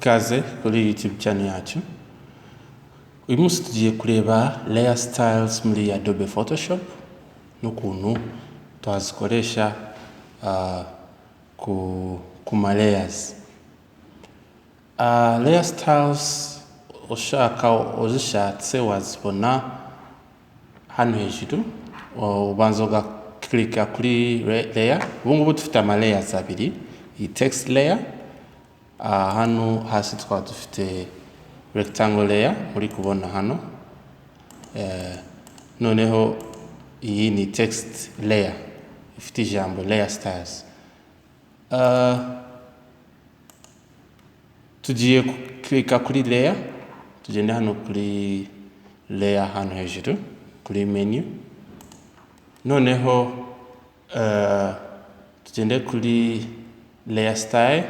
ikaze kuri YouTube channel yacu. Uyu munsi tugiye kureba layer styles muri Adobe Photoshop n'ukuntu twazikoresha ku ma layers. Layer styles uzishatse wazibona hano hejuru, ubanza ugaklika kuri layer. Ubu ngubu dufite ama layers abiri, iyi text layer, hano hasi twaba dufite rectangle layer muri kubona hano, noneho iyi ni text layer ifite ijambo layer styles. Tugiye klika kuri layer, tugende hano kuri layer hano hejuru kuri menu, noneho tugende kuri layer style.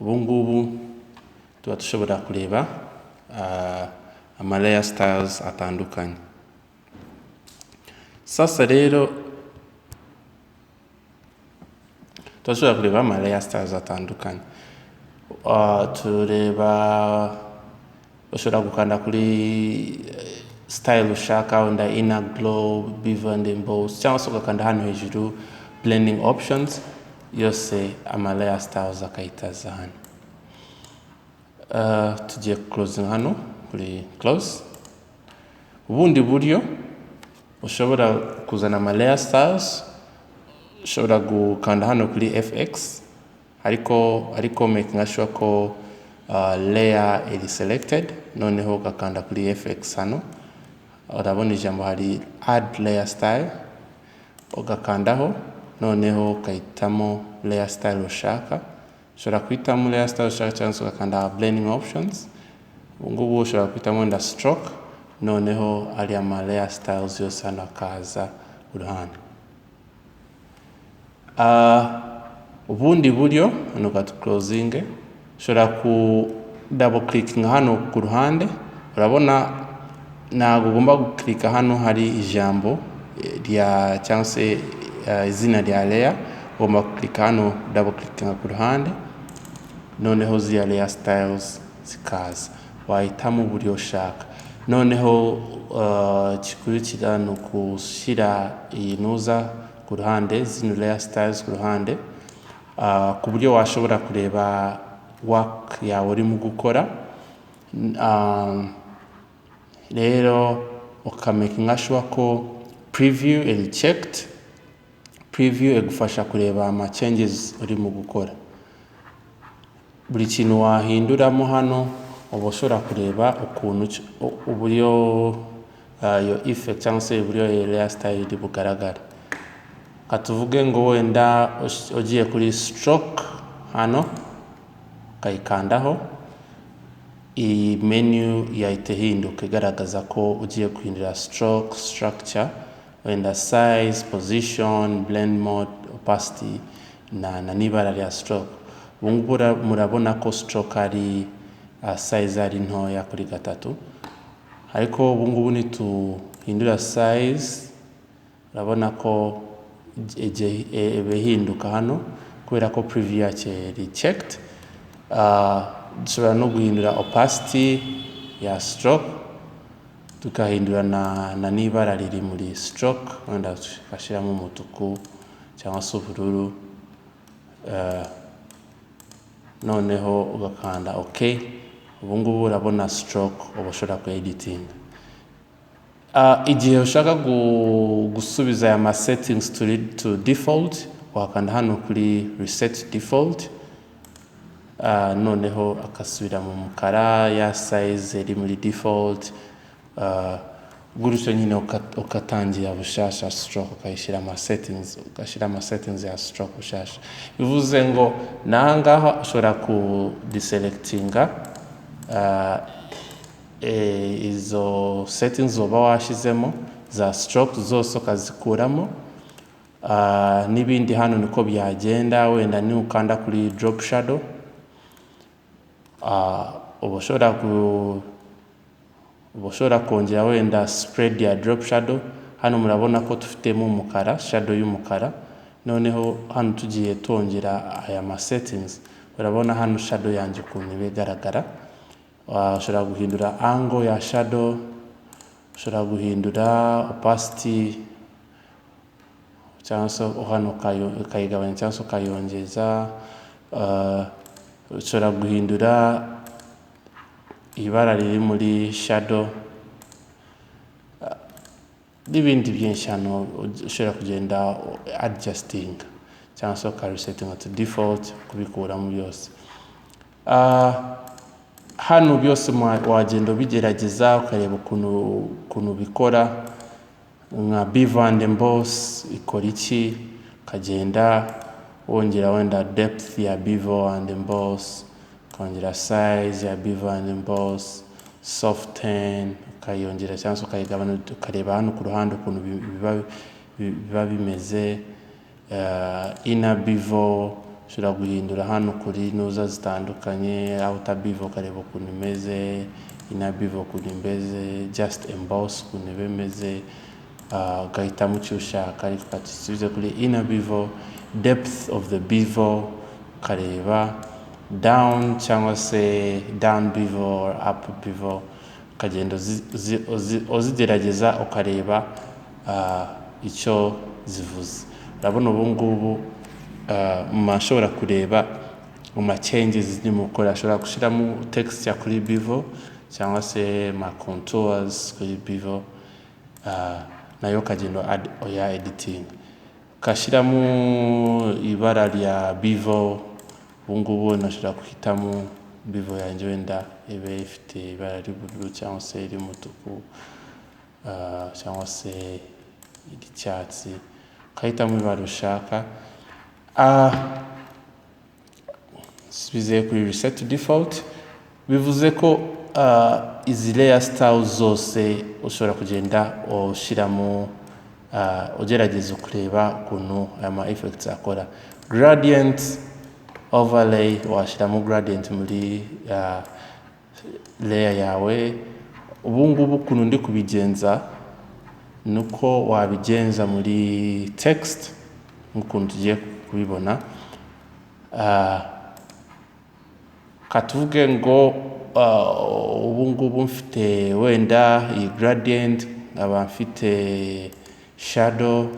Ubu ngubu tuba dushobora kureba ama layer styles atandukanye. Sasa rero turashobora kureba ama layer styles atandukanye. Tureba, ushobora gukanda kuri style ushaka, wenda inner glow, bevel and emboss, cyangwa se ugakanda hano hejuru blending options, yose ama layer styles akayitaza hano. Tugiye closing hano kuri close. Ubundi buryo ushobora kuzana ama layer styles, ushobora gukanda hano kuri FX, ariko making sure ko layer is selected, noneho ugakanda kuri FX hano, urabona ijambo hari add layer style, ugakandaho, noneho ukahitamo layer style ushaka. Ushobora kuhitamo layer style ushaka cyangwa se ugakanda blending options. Ubu ngubu ushobora kuhitamo wenda stroke, noneho ari ama layer styles yose hano akaza uruhande. Ubundi buryo hano closing, ushobora ku double clicking hano ku ruhande. Urabona ntabwo ugomba guklika hano hari ijambo rya cyangwa se izina rya layer, ugomba guklika hano double clicking ku ruhande, noneho ziriya layer styles zikaza. Wahitamo uburyo ushaka, noneho kikurikira ni ukushyira iyi nuza ku ruhande, zino layer styles ku ruhande, ku buryo washobora kureba work yawe urimo gukora. Rero ukamakinga sure ko preview is checked. Preview igufasha kureba ama changes urimo gukora. Buri kintu wahinduramo hano uba ushobora kureba ukuntu uburyo yo effect cyangwa se uburyo layer style iri bugaragara. Katuvuge ngo wenda ugiye kuri stroke hano, ukayikandaho, iyi menu yahita ihinduka igaragaza ko ugiye guhindura stroke structure, wenda size, position, blend mode, opacity na n'ibara rya stroke. Ubu ngubu murabona ko stroke ari size ari ntoya kuri 3, ariko ubu ngubu nituhindura size, urabona ko ihinduka hano kubera ko preview yake iri checked. Dushobora no guhindura opacity ya stroke, tukahindura na n'ibara riri muri stroke, wenda tukashyiramo umutuku cyangwa se ubururu, noneho ugakanda OK. Ubu ngubu urabona stroke uba ushobora ku-editing. Igihe ushaka gusubiza aya ma settings to default, wakanda hano kuri reset default, noneho akasubira mu mukara, ya size iri muri default, gutyo nyine ukatangira bushasha stroke, ukayishyira ama settings ya stroke bushasha. Bivuze ngo nahangaha ushobora ku deselectinga izo settings uba washizemo za stroke zose ukazikuramo. N'ibindi hano niko byagenda, wenda ni ukanda kuri drop shadow, uba ushobora kongera wenda spread ya drop shadow. Hano murabona ko dufitemo umukara, shadow y'umukara, noneho hano tugiye tongera aya ma settings, urabona hano shadow yanjye ukuntu bigaragara. Ushobora guhindura angle ya shadow, ushobora guhindura opacity cyangwa se hano ukayigabanya cyangwa se ukayongeza. Ushobora guhindura ibara riri muri shadow n'ibindi byinshi. Hano ushobora kugenda adjusting cyangwa se ukaresetting to default kubikuramo byose. Hano byose wagenda ubigerageza ukareba ukuntu bikora. Nka bevel and emboss ikora iki, ukagenda wongera wenda depth ya bevel and emboss, ukongera size ya bevel and emboss, soften ukayongera cyangwa se ukayigabanya, ukareba hano ku ruhande ukuntu biba bimeze. Inner bevel ushobora guhindura hano kuri nuza zitandukanye. Outer bevel ukareba ukuntu imeze, inner bevel ukuntu imeze, just emboss ukuntu imeze. Ugahitamo icyo ushaka, ariko ukatusubiza kuri inner bevel. Depth of the bevel ukareba, down cyangwa se down bevel or up bevel, ukagenda uzigerageza ukareba icyo zivuze. Urabona ubu ngubu mashobora kureba mu changes zirimo gukora. Ashobora gushyiramo texture kuri bevel cyangwa se ma contours kuri bevel, nayo kagenda oya editing. Kashyiramo ibara rya bevel. Ubu ngubu nashobora guhitamo bevel yanjye wenda ibe ifite ibara ry'ubururu cyangwa se ry'umutuku cyangwa se icyatsi, ukahitamo ibara ushaka. Bivuze kuri reset to default, bivuze ko izi layer styles zose ushobora kugenda ushyiramo, ugerageza kureba ukuntu ama effects akora. Gradient overlay, washyiramo gradient muri layer yawe. Ubu ngubu ukuntu ndi kubigenza nuko wabigenza muri text nk'ukuntu tugiye kubibona. Katuvuge ngo ubu ngubu mfite wenda iyi gradient, nkaba mfite shadow,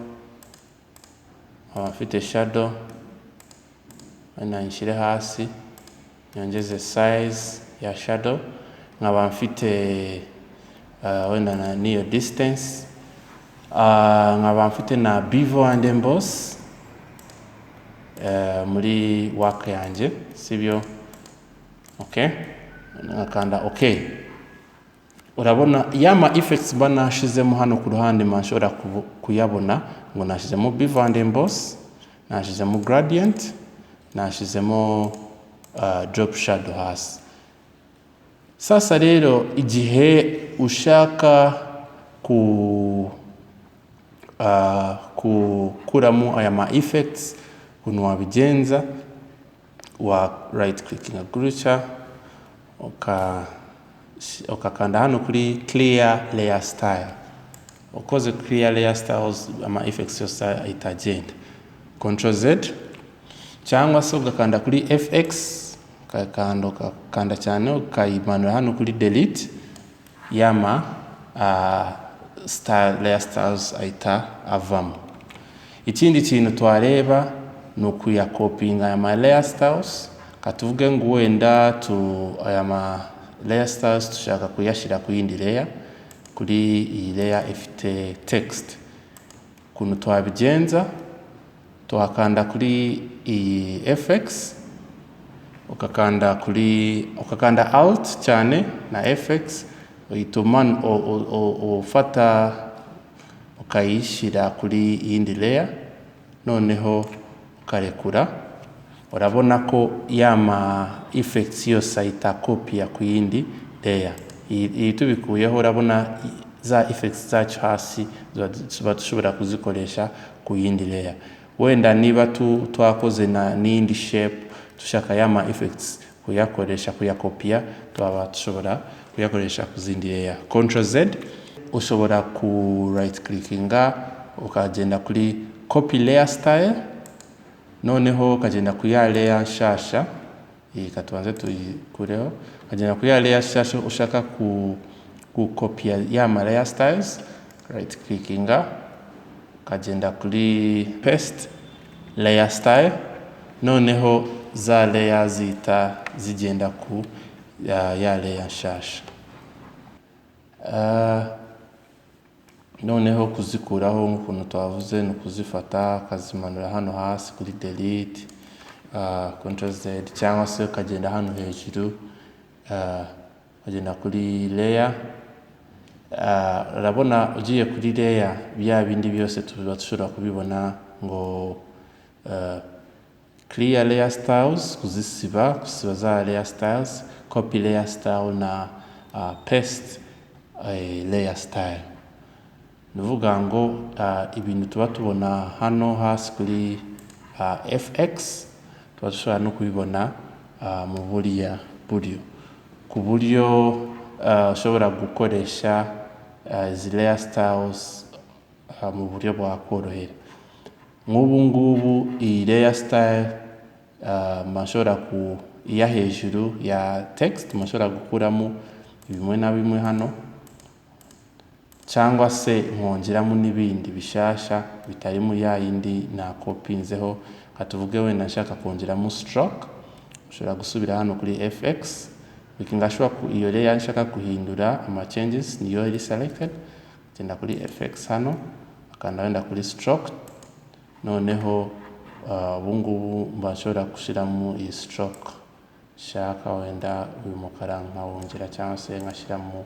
wenda nshyire hasi, nyongeze size ya shadow. Nkaba mfite wenda niyo distance. Nkaba mfite na bevel and emboss muri work yanjye, sibyo? Okay, nakanda okay. Urabona yama effects mba nashizemo hano ku ruhande mashobora kuyabona, ngo nashizemo bevel and emboss, nashizemo gradient, nashizemo drop shadow hasi. Sasa rero igihe ushaka kukuramo aya ma effects, ukuntu wabigenza, wa right clicking gutya, ukakanda hano kuri clear layer style. Ukoze clear layer styles, ama effects yose itagenda. Ctrl Z cyangwa se ugakanda kuri FX, ukakanda cyane ukayimanura hano kuri delete, yama layer styles ahita avamo. Ikindi kintu twareba ni ukuyakopinga aya ma layer styles. Katuvuge ngo wenda aya ma layer styles tushaka kuyashyira ku yindi layer, kuri iyi layer ifite text. Ukuntu twabigenza, tuhakanda kuri iyi FX, ukakanda alt cyane na FX, uyituma ufata ukayishyira kuri iyindi layer, noneho ukarekura. Urabona ko yama effects yose ahita copy ku yindi layer. Iyi tubikuyeho, urabona za effects zacu hasi dushobora kuzikoresha ku yindi layer. Wenda niba twakoze n'indi shape tushaka yama effects kuyakopia, twaba dushobora kuyakoresha ku zindi layer. Ctrl Z, ushobora ku right clickinga ukagenda kuri copy layer style, noneho ukagenda ku ya layer nshasha iyi katubanze tuyikureho, ukagenda kuri ya layer nshasha ushaka gukopia ya ma layer styles, right clickinga, ukagenda kuri paste layer style, noneho za layer zita zigenda ku ya layer nshasha. Noneho kuzikuraho nk'ukuntu twavuze ni ukuzifata ukazimanura hano hasi kuri delete, Ctrl Z, cyangwa se ukagenda hano hejuru, ukagenda kuri layer. Urabona ugiye kuri layer bya bindi byose dushobora kubibona ngo clear layer styles, kusiba za layer styles, copy layer style na paste layer style. Nuvuga ngo ibintu tuba tubona hano hasi kuri FX tuba dushobora no kubibona mu buriya buryo, ku buryo ushobora gukoresha izi layer styles mu buryo bwakorohera. Nk'ubu ngubu iyi layer style mashobora ku iya hejuru ya text mashobora gukuramo bimwe na bimwe hano, cyangwa se nkongeramo n'ibindi bishasha bitari mu ya yindi na copinzeho. Katuvuge wenda nshaka kongeramo stroke, ushobora gusubira hano kuri FX, bikingashobora ku iyo layer nshaka kuhindura ama changes niyo iri selected, genda kuri FX hano, akanda wenda kuri stroke, noneho ubungubu mbashobora gushiramo iyi stroke shaka, wenda uyu mukara nkawongera cyangwa se nkashiramo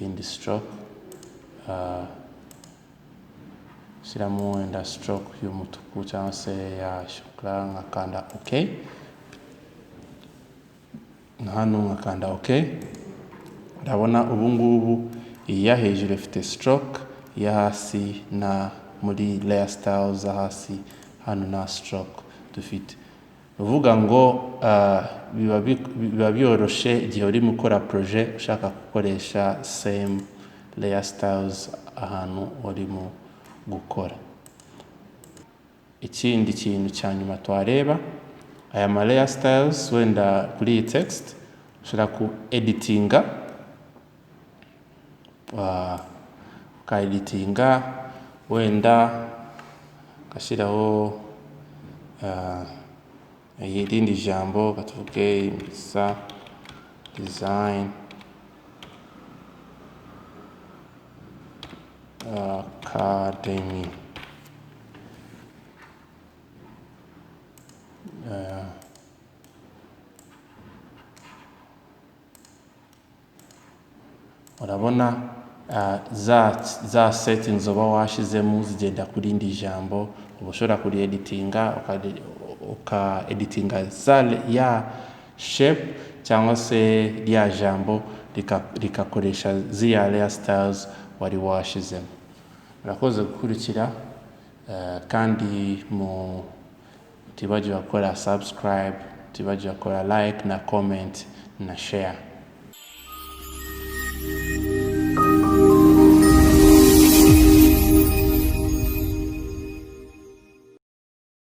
indi stroke, shiramo wenda stroke y'umutuku cyangwa se ya shokora, nkakanda OK, hano nkakanda OK. Ndabona ubungubu iya hejuru ifite stroke, iya hasi na muri layer styles hasi hano na stroke dufite. Uvuga ngo biba byoroshe igihe uri gukora projet ushaka gukoresha same layer styles ahantu urimo gukora. Ikindi kintu cya nyuma twareba, aya ma layer styles wenda kuri iyi text ushobora ku editinga, editinga wenda kashyiraho irindi jambo, batuvuge Himbisa design academy, urabona za settings uba washizemo zigenda kuri indi jambo. Uba ushobora kuri editinga uka editinga ya shape cyangwa se ya jambo rikakoresha ziya layer styles wari washizemo. Murakoze gukurikira, kandi tibajya gukora subscribe, tibajya gukora like na comment na share.